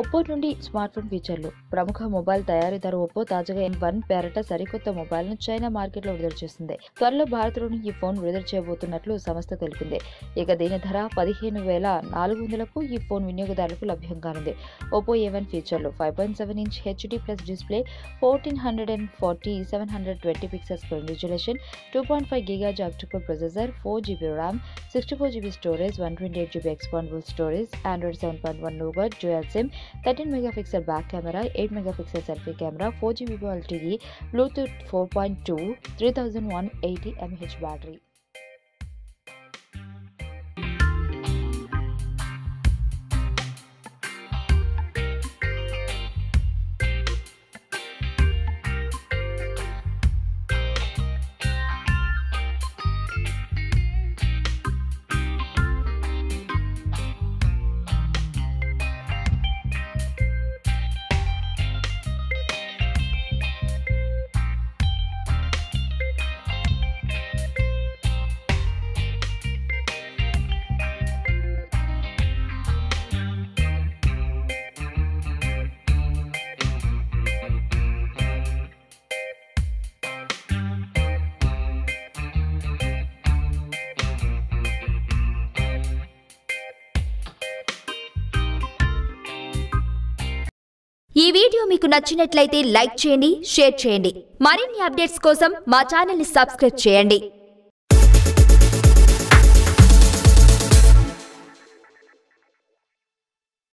Oppo నుండి smart phone ఫీచర్లు. ప్రముఖ మొబైల్ తయారీదారు ఒప్పో తాజాగా M1 పేరిట సరికొత్త మొబైల్ను చైనా మార్కెట్లో విడుదల చేసింది. త్వరలో భారత్లోని ఈ ఫోన్ విడుదల చేయబోతున్నట్లు సంస్థ తెలిపింది. ఇక దీని ధర 15,400కు ఈ ఫోన్ వినియోగదారులకు లభ్యం కానుంది. ఒప్పో A1 ఫీచర్లు 5.7 inch HD plus display, 1440x720 pixels screen resolution, 2.5 GHz octa-core processor, 4GB RAM, 64GB storage, 128GB expandable storage, Android 7.1 nougat, dual SIM, 13 megapixel back camera, 8 megapixel selfie camera, 4GB LTE, Bluetooth 4.2, 3180 mAh battery. ఈ video మీకు నచ్చినట్లయితే like చేయండి, share చేయండి. మరిన్ని updates కోసం మా channel ని subscribe చేయండి.